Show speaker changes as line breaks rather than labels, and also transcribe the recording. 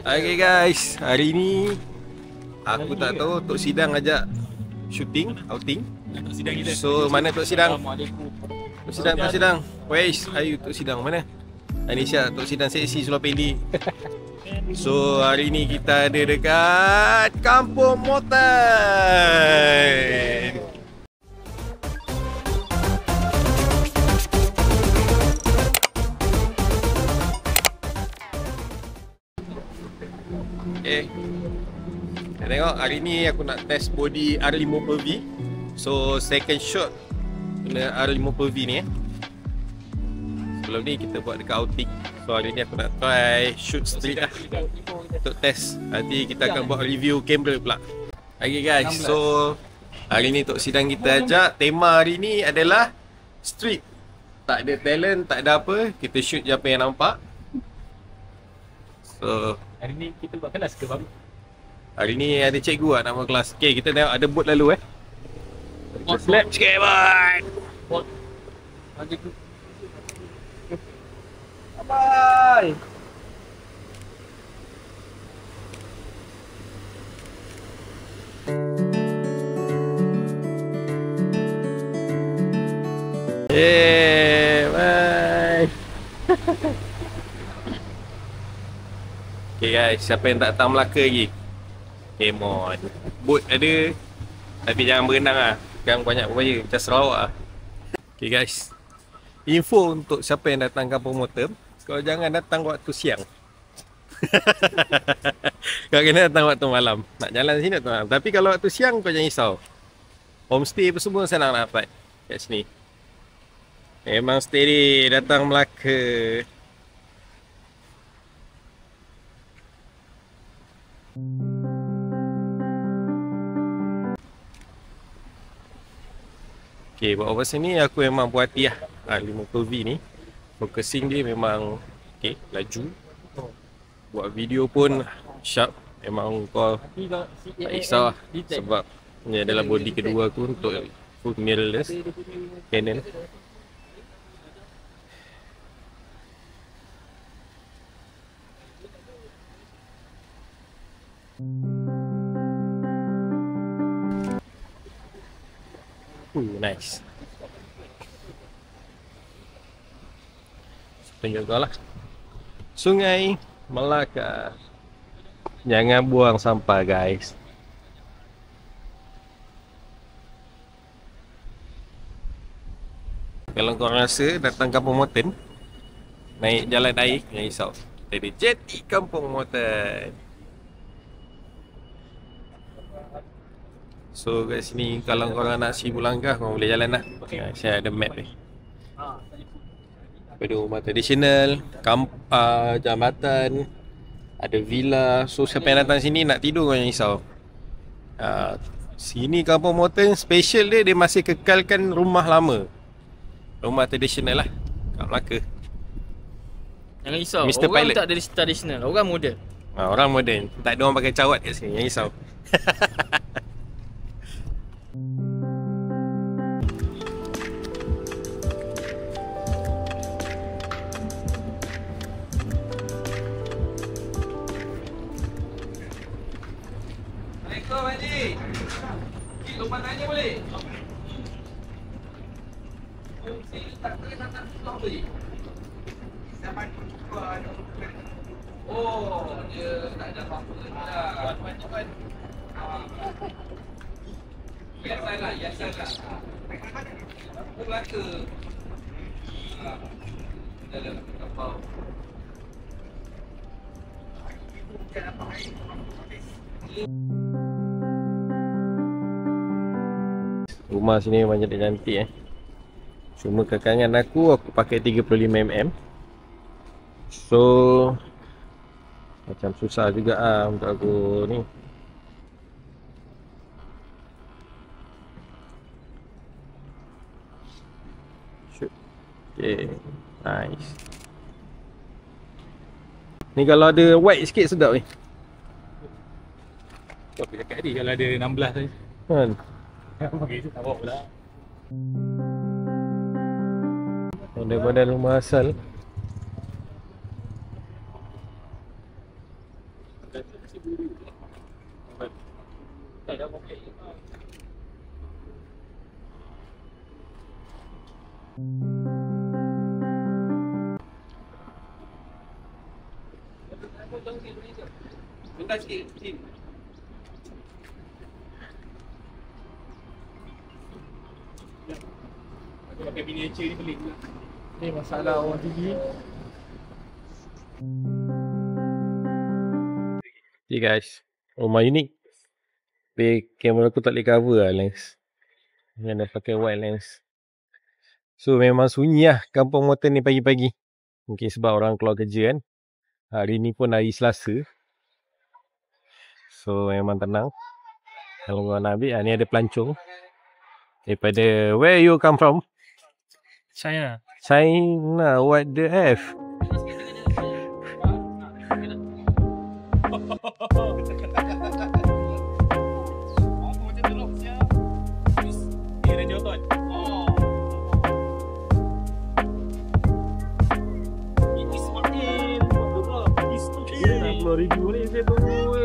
Okay guys, hari ni aku tak tahu Tok Sidang ajak shooting, outing.
Tok Sidang kita.
So mana Tok Sidang?
Assalamualaikum.
Tok Sidang. Wais, ayu Tok Sidang mana? Anisha, Tok Sidang seksi seluar pendek. So hari ni kita ada dekat Kampung Moten. Okay, kita tengok hari ni aku nak test body R50V. So second shot guna R50V ni Sebelum ni kita buat dekat outing. So hari ni aku nak try shoot street lah untuk test. Nanti kita akan buat review kamera pula. Okay guys, so hari ni Tok Sidang kita ajak. Tema hari ni adalah street. Tak ada talent, tak ada apa. Kita shoot je apa yang nampak. So
Hari ni kita buat kelas ke baru?
hari ni ada cikgu lah nak buat kelas. Okay, kita tengok ada boat lalu Kita slap sikit bye.
Bot.
Bye. Bye. Okay guys, siapa yang tak datang Melaka lagi? Come on. Boat ada, tapi jangan berenang lah. Sekarang banyak buaya macam Sarawak lah. Okay guys, info untuk siapa yang datang Kampung Moten, kau jangan datang waktu siang. Kau kena datang waktu malam. Nak jalan sini waktu malam. Tapi kalau waktu siang kau jangan risau. Homestay apa semua senang nak dapat kat sini. Memang stay ni datang Melaka. Okay, buat pasal ni aku memang puas hati lah. 50V ni focusing dia memang okay, laju. Buat video pun sharp. Memang kau tak risau lah. Sebab ni adalah body kedua aku untuk full mirrorless Canon. Nice. Tunjuk kau lah. Sungai Melaka. Jangan buang sampah guys. Kalau kau rasa datang Kampung Moten, naik jalan air, jangan risau. Ada jeti Kampung Moten. So kat sini kalau korang nak Seribu Langkah, korang boleh jalan lah. Saya ada map ni. Ada rumah tradisional, jambatan, ada villa. So siapa yang datang sini nak tidur kau jangan risau. Sini Kampung Moten special dia masih kekalkan rumah lama. Rumah tradisional lah kat Melaka.
Jangan risau.
Mr.
Orang
Pilot
tak ada tradisional, orang moden.
Orang moden. Tak ada orang pakai cawat kat sini, jangan risau. Assalamualaikum Haji. Lupa tanya boleh? Oh, dia tak ada apa-apa dah. Biasalah, biasalah. Aku Melaka. Dalam kapal. Rumah sini memang cantik-cantik Cuma kekangan aku pakai 35mm. So macam susah juga untuk aku ni. Shoot. Okay, nice. Ni kalau ada white sikit sedap ni.
Kau pergi cakap tadi kalau ada 16 tadi.
Kan?
Bagi tak bawa pula.
Daripada rumah asal Bentar sikit, Tim.
Pakai miniature ni pelik pula.
Ni masalah orang tinggi.
Okay guys, rumah unik. Tapi kamera aku tak boleh cover lah lens. Yang dah pakai wide lens. So memang sunyi lah kampung motor ni pagi-pagi. Mungkin sebab orang keluar kerja kan. Hari ni pun hari Selasa. So memang tenang. Kalau korang nak ambil, ni ada pelancong. Daripada, where you come from?
China.
China, what the F?
RM60 ni saya tunggu.